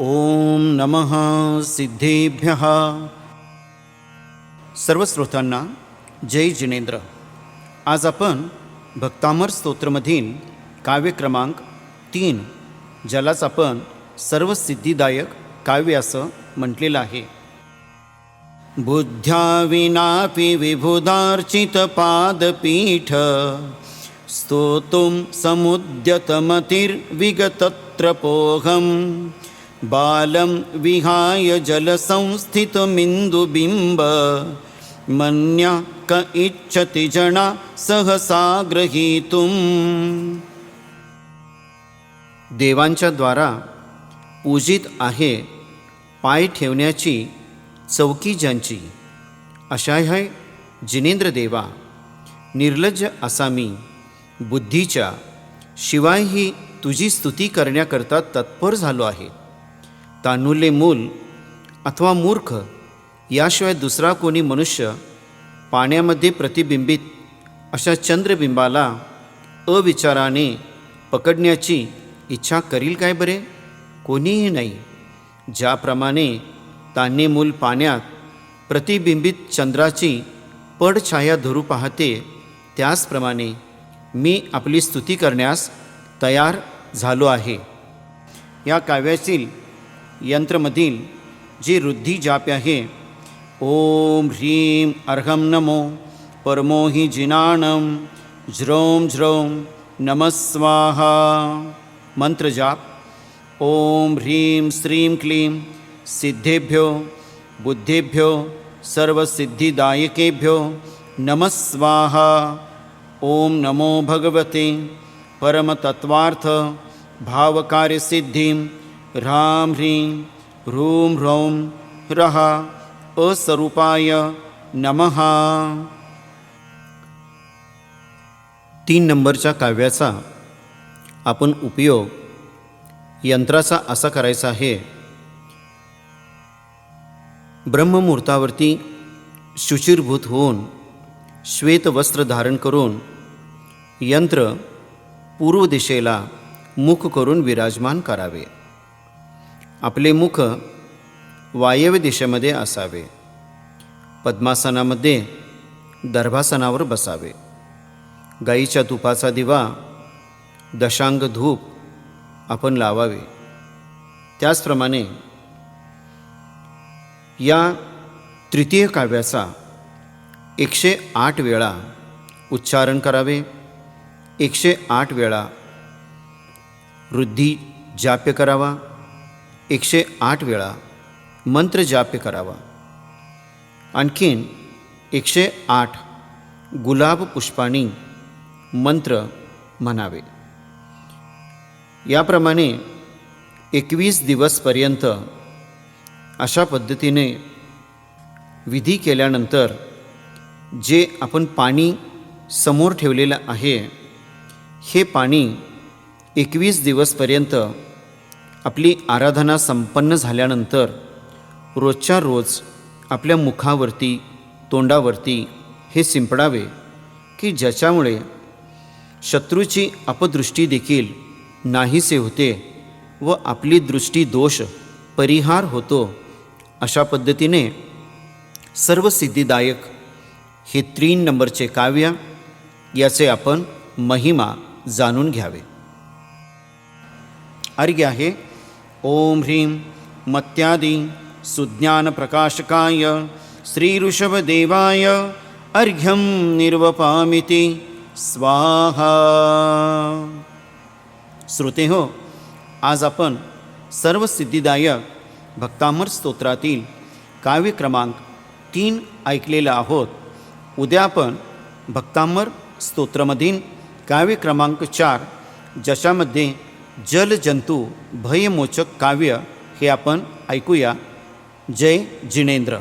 ओम नमः सिद्धेभ्यः. सर्व श्रोतांना जय जिनेंद्र. आज आपण भक्तामर स्तोत्रमधील काव्य क्रमांक 3, ज्यालाच आपण सर्व सिद्धिदायक काव्य असं म्हटलेलं आहे. बुद्ध्या विनापि विबुधार्चित पादपीठ स्तोतुं समुद्यतमतिर्विगतत्रपोहं बालं विहाय जलसंस्थितमिन्दुबिम्ब मन्या क इच्छति जना सहसा ग्रहीतुं. देवांच्या द्वारा पूजित आहे पाय ठेवण्याची चौकी ज्यांची, अशा है जिनेंद्र देवा. निर्लज्ज असा मी बुद्धीच्या शिवायही तुझी स्तुती करण्याकरता तत्पर झालो आहे. तान्हुले मूल अथवा मूर्ख याशिवाय दुसरा कोणी मनुष्य पाण्यामध्ये प्रतिबिंबित अशा चंद्रबिंबाला अविचाराने पकडण्याची इच्छा करील काय बरे? कोणीही नाही. ज्याप्रमाणे तान्हे मूल पाण्यात प्रतिबिंबित चंद्राची पडछाया धरू पाहते, त्याचप्रमाणे मी आपली स्तुती करण्यास तयार झालो आहे. या काव्यातील यंत्रमधील जी रुद्धी जाप आहे, ओम ह्रीं अर्हं नमो परमो हि जिनाणं ज्रौं ज्रौं नमः स्वाहा. मंत्र जाप. ओम ह्रीं श्रीं क्लीं सिद्धेभ्यो बुद्धेभ्यो सर्वसिद्धिदायकेभ्यो नमः स्वाहा. ओम नमो भगवते परमतत्वार्थ भावकार्यसिद्धिं ह्रां ह्रीं ह्रूं ह्रौं ह्रः अस्वरूपाय नमः. 3 नंबरच्या काव्याचा आपण उपयोग यंत्राचा असा करायचा आहे. ब्रह्ममुहूर्तावरती शुचिरभूत होऊन श्वेत वस्त्र धारण करून यंत्र पूर्व दिशेला मुख करून विराजमान करावे. आपले मुख वायव्य दिशेमध्ये असावे. पद्मासनामध्ये दर्भासनावर बसावे. गाईच्या तुपाचा दिवा दशांग धूप आपण लावावे. त्याचप्रमाणे या तृतीय काव्याचा 108 वेळा उच्चारण करावे. 108 वेळा रुद्धी जाप्य करावा. 108 वेळा मंत्र जाप्य करावा. आणखीन 108 गुलाब पुष्पाणी मंत्र म्हणावे. याप्रमाणे 21 दिवसपर्यंत अशा पद्धतीने विधी केल्यानंतर जे आपण पाणी समोर ठेवलेलं आहे, हे पाणी 21 दिवसपर्यंत आपली आराधना संपन्न झाल्यानंतर रोजच्या रोज आपल्या मुखावरती तोंडावरती हे शिंपडावे, की ज्याच्यामुळे शत्रूची अपदृष्टी देखील नाहीसे होते व आपली दृष्टी दोष परिहार होतो. अशा पद्धतीने सर्व सिद्धिदायक हे 3 नंबरचे काव्य, याचे आपण महिमा जाणून घ्यावे. अर्घ्य आहे. ओम ह्रीं मत्यादि सुज्ञान प्रकाशकाय श्री ऋषभदेवाय अर्घ्यं निर्वपामिति स्वाहा. श्रोते हो, आज आपण सर्व सिद्धिदायक भक्तामर स्तोत्रातील काव्य क्रमांक 3 ऐकलेला आहोत. उद्या आपण भक्तामर स्तोत्रमधील काव्य क्रमांक 4, ज्याच्यामध्ये जलजंतू भयमोचक काव्य, हे आपण ऐकूया. जय जिनेंद्र.